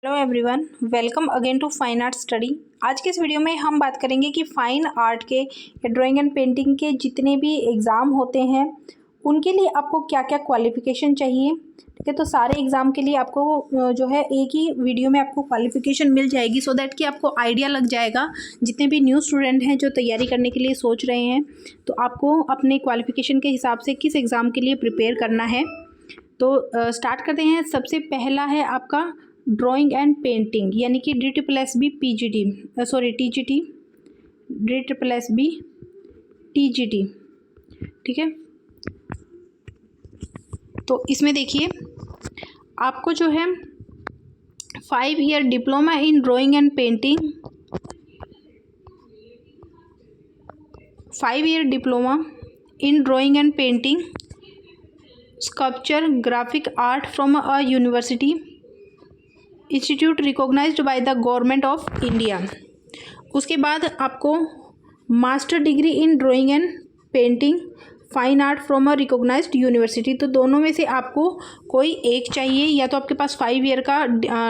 Hello everyone, welcome again to fine art study. आज के इस वीडियो में हम बात करेंगे कि फाइन आर्ट के या ड्राइंग एंड पेंटिंग के जितने भी एग्ज़ाम होते हैं उनके लिए आपको क्या क्या क्वालिफ़िकेशन चाहिए। ठीक है, तो सारे एग्ज़ाम के लिए आपको जो है एक ही वीडियो में आपको क्वालिफ़िकेशन मिल जाएगी, सो दैट कि आपको आइडिया लग जाएगा। जितने भी न्यू स्टूडेंट हैं जो तैयारी करने के लिए सोच रहे हैं, तो आपको अपने क्वालिफ़िकेशन के हिसाब से किस एग्ज़ाम के लिए प्रिपेयर करना है। तो स्टार्ट करते हैं। सबसे पहला है आपका ड्राइंग एंड पेंटिंग, यानी कि DSSB PGT TGT, DSSB TGT। ठीक है, तो इसमें देखिए आपको जो है 5 year diploma in drawing and painting, 5 year diploma in drawing and painting, sculpture, graphic art from a university institute recognized by the government of India. उसके बाद आपको master degree in drawing and painting fine art from a recognized university. तो दोनों में से आपको कोई एक चाहिए, या तो आपके पास 5 ईयर का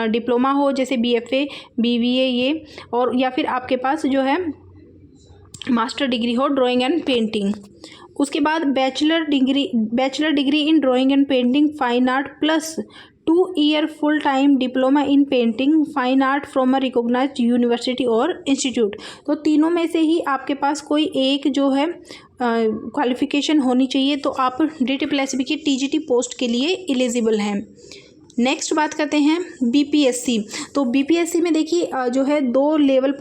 डिप्लोमा हो जैसे BFA BBA ये, और या फिर आपके पास जो है मास्टर डिग्री हो ड्राइंग एंड पेंटिंग। उसके बाद bachelor degree in drawing and painting fine art plus 2 year full time diploma in painting fine art from a recognized university और इंस्टीट्यूट। तो तीनों में से ही आपके पास कोई एक जो है क्वालिफिकेशन होनी चाहिए, तो आप DSSB की TGT पोस्ट के लिए एलिजिबल हैं। नेक्स्ट बात करते हैं BPSC। तो BPSC में देखिए जो है दो लेवल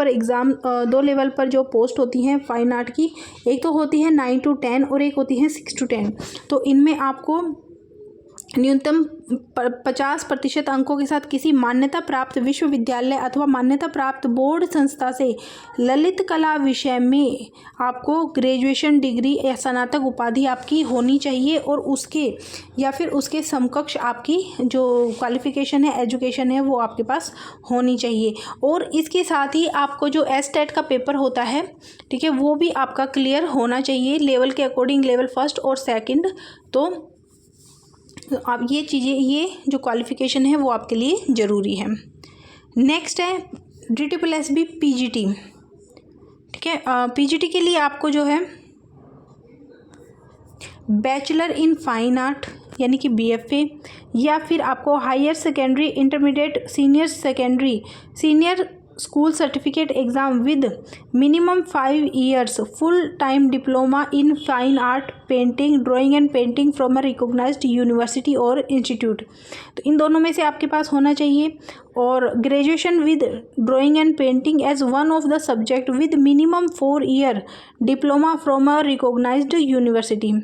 पर जो पोस्ट होती हैं फाइन आर्ट की, एक तो होती है 9 to 10 और एक होती है 6 to 10। तो इनमें आपको न्यूनतम 50% अंकों के साथ किसी मान्यता प्राप्त विश्वविद्यालय अथवा मान्यता प्राप्त बोर्ड संस्था से ललित कला विषय में आपको ग्रेजुएशन डिग्री या स्नातक उपाधि आपकी होनी चाहिए, और उसके या फिर उसके समकक्ष आपकी जो क्वालिफिकेशन है, एजुकेशन है, वो आपके पास होनी चाहिए। और इसके साथ ही आपको जो STET का पेपर होता है, ठीक है, वो भी आपका क्लियर होना चाहिए लेवल के अकॉर्डिंग, लेवल 1 और 2। तो आप ये चीज़ें, ये जो क्वालिफ़िकेशन है वो आपके लिए ज़रूरी है। नेक्स्ट है DSSB PGT। ठीक है, PGT के लिए आपको जो है बैचलर इन फाइन आर्ट यानी कि BFA, या फिर आपको higher secondary, intermediate, senior school certificate exam with minimum 5 years full time diploma in fine art painting drawing and painting from a recognized university और इंस्टीट्यूट। तो इन दोनों में से आपके पास होना चाहिए। और graduation with drawing and painting as one of the subject with minimum 4 year diploma from a recognized university.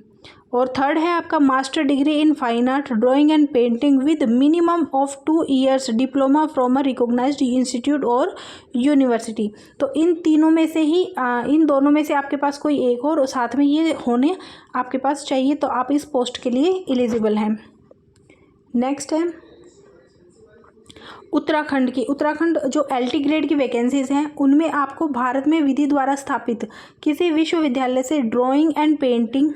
और थर्ड है आपका master degree in fine art drawing and painting with minimum of 2 years diploma from a recognized institute और university. तो इन तीनों में से ही इन दोनों में से आपके पास कोई एक और साथ में ये होने आपके पास चाहिए, तो आप इस पोस्ट के लिए एलिजिबल हैं। नेक्स्ट है उत्तराखंड जो LT ग्रेड की वैकेंसीज हैं, उनमें आपको भारत में विधि द्वारा स्थापित किसी विश्वविद्यालय से drawing and painting,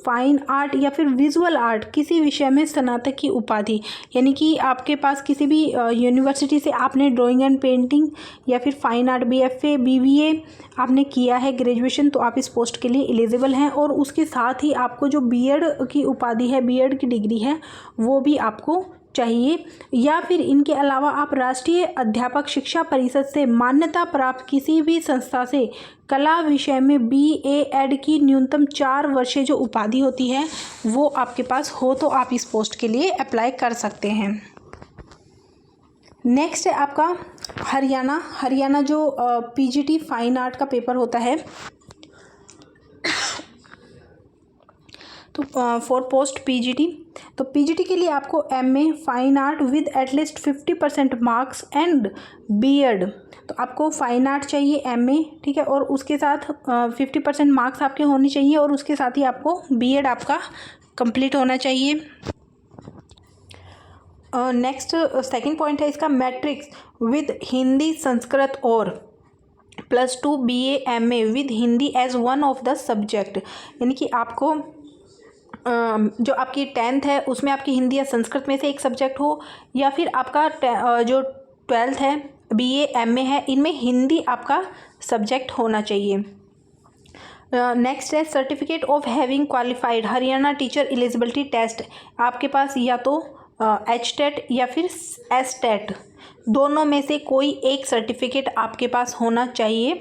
fine art या फिर विजुअल आर्ट किसी विषय में स्नातक की उपाधि, यानी कि आपके पास किसी भी यूनिवर्सिटी से आपने ड्राइंग एंड पेंटिंग या फिर फाइन आर्ट BFA BBA आपने किया है ग्रेजुएशन, तो आप इस पोस्ट के लिए एलिजिबल हैं। और उसके साथ ही आपको जो BEd की उपाधि है, BEd की डिग्री है, वो भी आपको चाहिए। या फिर इनके अलावा आप राष्ट्रीय अध्यापक शिक्षा परिषद से मान्यता प्राप्त किसी भी संस्था से कला विषय में BA-Ed की न्यूनतम 4 वर्षीय जो उपाधि होती है वो आपके पास हो, तो आप इस पोस्ट के लिए अप्लाई कर सकते हैं। नेक्स्ट है आपका हरियाणा जो PGT फाइन आर्ट का पेपर होता है, तो फॉर पोस्ट PGT। तो PGT के लिए आपको MA fine art with at least 50% marks and BEd। तो आपको फाइन आर्ट चाहिए MA, ठीक है, और उसके साथ 50% मार्क्स आपके होने चाहिए, और उसके साथ ही आपको BEd आपका कंप्लीट होना चाहिए। नेक्स्ट सेकंड पॉइंट है इसका मैट्रिक्स विद हिंदी, संस्कृत और +2 BA MA with Hindi as one of the subject, यानी कि आपको जो आपकी 10th है उसमें आपकी हिंदी या संस्कृत में से एक सब्जेक्ट हो, या फिर आपका जो 12th है, BA MA है, इनमें हिंदी आपका सब्जेक्ट होना चाहिए। नेक्स्ट है certificate of having qualified Haryana teacher eligibility test. आपके पास या तो HTET या फिर STET, दोनों में से कोई एक सर्टिफिकेट आपके पास होना चाहिए,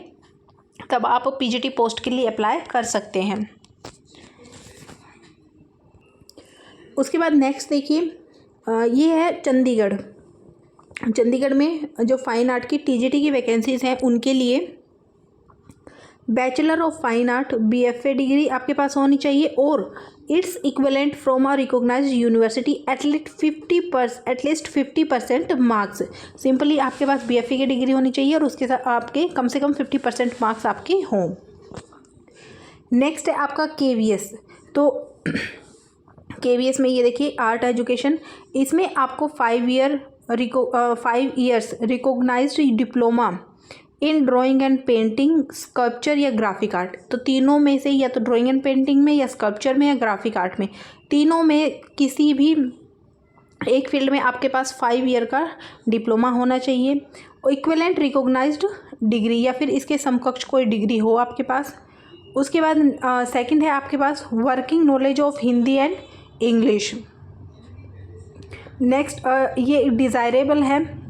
तब आप PGT पोस्ट के लिए अप्लाई कर सकते हैं। उसके बाद नेक्स्ट देखिए, ये है चंडीगढ़। चंडीगढ़ में जो फाइन आर्ट की TGT की वैकेंसीज़ हैं उनके लिए bachelor of fine art BFA degree आपके पास होनी चाहिए और it's equivalent from a recognized university at least 50% marks. Simply आपके पास BFA की डिग्री होनी चाहिए और उसके साथ आपके कम से कम 50% मार्क्स आपके हों। नेक्स्ट है आपका KVS। तो KVS में ये देखिए आर्ट एजुकेशन, इसमें आपको 5 years recognized diploma in drawing and painting, sculpture या ग्राफिक आर्ट। तो तीनों में से या तो ड्राइंग एंड पेंटिंग में या स्कल्पचर में या ग्राफिक आर्ट में, तीनों में किसी भी एक फील्ड में आपके पास 5 ईयर का डिप्लोमा होना चाहिए। इक्विवेलेंट रिकॉग्नाइज्ड डिग्री या फिर इसके समकक्ष कोई डिग्री हो आपके पास। उसके बाद सेकंड है आपके पास working knowledge of Hindi and English. Next ये डिज़ायरेबल है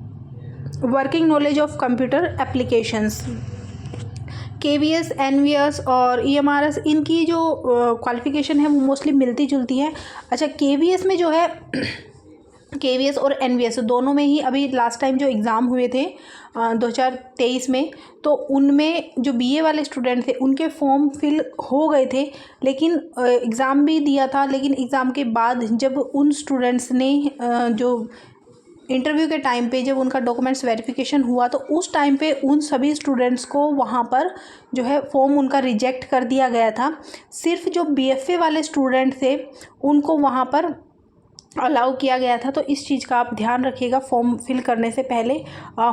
working knowledge of computer applications. KVS, NVS और EMRS, इनकी जो क्वालिफ़िकेशन है वो मोस्टली मिलती जुलती है। अच्छा, KVS में जो है KVS और NVS दोनों में ही अभी लास्ट टाइम जो एग्ज़ाम हुए थे 2023 में, तो उनमें जो BA वाले स्टूडेंट थे उनके फॉर्म फिल हो गए थे, लेकिन एग्ज़ाम भी दिया था, लेकिन एग्ज़ाम के बाद जब उन स्टूडेंट्स ने जो इंटरव्यू के टाइम पे जब उनका डॉक्यूमेंट्स वेरिफिकेशन हुआ तो उस टाइम पे उन सभी स्टूडेंट्स को वहाँ पर जो है फॉर्म उनका रिजेक्ट कर दिया गया था। सिर्फ जो BFA वाले स्टूडेंट थे उनको वहाँ पर अलाउ किया गया था। तो इस चीज़ का आप ध्यान रखिएगा फॉर्म फिल करने से पहले।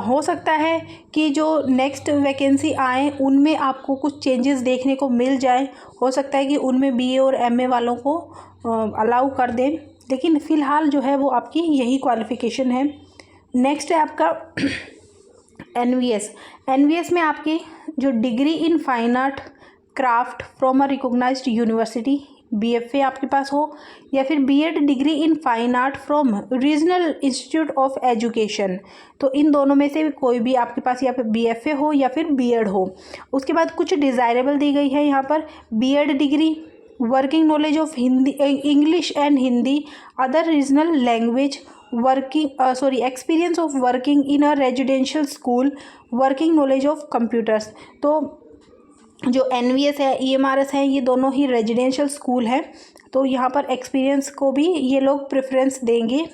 हो सकता है कि जो नेक्स्ट वैकेंसी आए उनमें आपको कुछ चेंजेस देखने को मिल जाए, हो सकता है कि उनमें BA और MA वालों को अलाउ कर दें, लेकिन फ़िलहाल जो है वो आपकी यही क्वालिफ़िकेशन है। नेक्स्ट है आपका NVS में आपकी जो degree in fine art craft from a recognized university BFA आपके पास हो, या फिर BEd degree in fine art from regional institute of education. तो इन दोनों में से कोई भी आपके पास या फिर BFA हो या फिर BEd हो। उसके बाद कुछ डिज़ायरेबल दी गई है यहाँ पर, BEd degree, working knowledge of Hindi English and Hindi other regional language, experience of working in a residential school, working knowledge of computers. तो जो NVS है EMRS है ये दोनों ही रेजिडेंशियल स्कूल है, तो यहाँ पर एक्सपीरियंस को भी ये लोग प्रेफरेंस देंगे।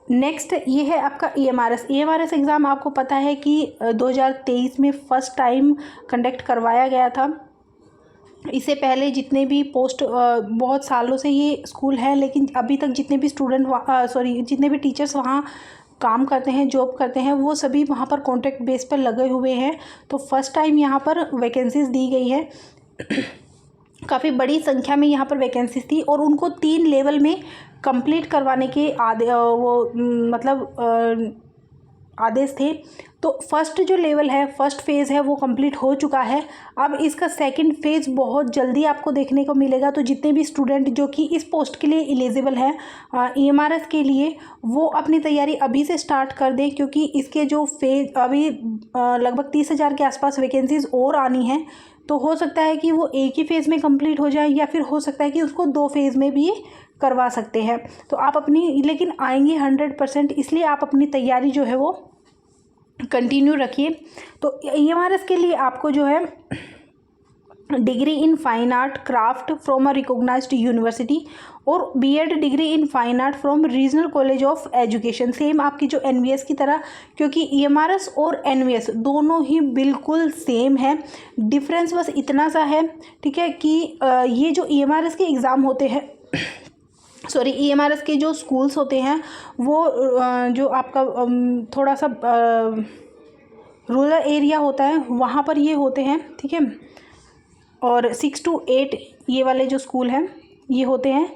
नेक्स्ट ये है आपका EMRS एग्ज़ाम। आपको पता है कि 2023 में फ़र्स्ट टाइम कंडक्ट करवाया गया था। इससे पहले जितने भी पोस्ट बहुत सालों से ये स्कूल है, लेकिन अभी तक जितने भी जितने भी टीचर्स वहाँ काम करते हैं, जॉब करते हैं, वो सभी वहाँ पर कॉन्ट्रैक्ट बेस पर लगे हुए हैं। तो फर्स्ट टाइम यहाँ पर वैकेंसीज़ दी गई है। काफ़ी बड़ी संख्या में यहाँ पर वैकेंसीज थी और उनको 3 लेवल में कंप्लीट करवाने के आदेश थे। तो फर्स्ट जो लेवल है, फर्स्ट फेज़ है वो कंप्लीट हो चुका है। अब इसका सेकंड फेज़ बहुत जल्दी आपको देखने को मिलेगा। तो जितने भी स्टूडेंट जो कि इस पोस्ट के लिए एलिजिबल हैं EMRS के लिए, वो अपनी तैयारी अभी से स्टार्ट कर दें, क्योंकि इसके जो फेज़ अभी लगभग 30,000 के आसपास वैकेंसीज़ और आनी हैं। तो हो सकता है कि वो एक ही फेज़ में कंप्लीट हो जाए, या फिर हो सकता है कि उसको 2 फेज़ में भी करवा सकते हैं। तो आप अपनी, लेकिन आएंगे 100%, इसलिए आप अपनी तैयारी जो है वो कंटिन्यू रखिए। तो EMRS के लिए आपको जो है degree in fine art craft from a recognized university और BEd degree in fine art from regional college of education, same आपकी जो NVS की तरह, क्योंकि EMRS और NVS दोनों ही बिल्कुल सेम है। डिफरेंस बस इतना सा है, ठीक है, कि ये जो EMRS के एग्ज़ाम होते हैं EMRS के जो स्कूल्स होते हैं वो जो आपका थोड़ा सा रूरल एरिया होता है वहाँ पर ये होते हैं, ठीक है। और 6 to 8 ये वाले जो स्कूल हैं ये होते हैं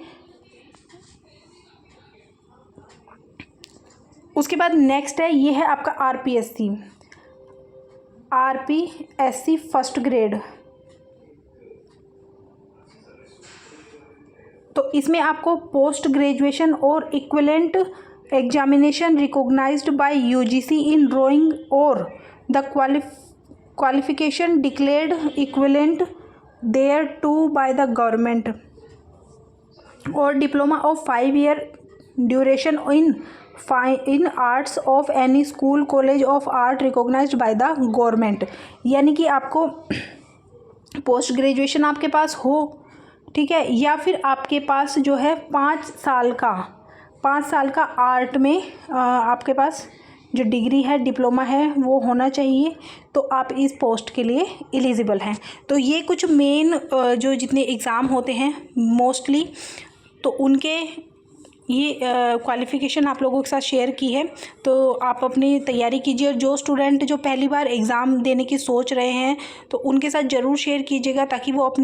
उसके बाद नेक्स्ट है, ये है आपका आरपीएससी फर्स्ट ग्रेड। तो इसमें आपको पोस्ट ग्रेजुएशन और equivalent examination recognised by UGC in drawing और the qualification declared equivalent thereto by the government और diploma of 5 year duration in arts of any school college of art recognised by the government. यानी कि आपको post graduation आपके पास हो, ठीक है, या फिर आपके पास जो है 5 साल का आर्ट में आपके पास जो डिग्री है, डिप्लोमा है, वो होना चाहिए, तो आप इस पोस्ट के लिए एलिजिबल हैं। तो ये कुछ मेन जो जितने एग्ज़ाम होते हैं मोस्टली, तो उनके ये क्वालिफ़िकेशन आप लोगों के साथ शेयर की है। तो आप अपनी तैयारी कीजिए, और जो स्टूडेंट जो पहली बार एग्ज़ाम देने की सोच रहे हैं तो उनके साथ ज़रूर शेयर कीजिएगा, ताकि वो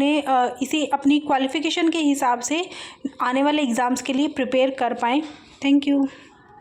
इसे अपनी क्वालिफ़िकेशन के हिसाब से आने वाले एग्ज़ाम्स के लिए प्रिपेयर कर पाएँ। Thank you.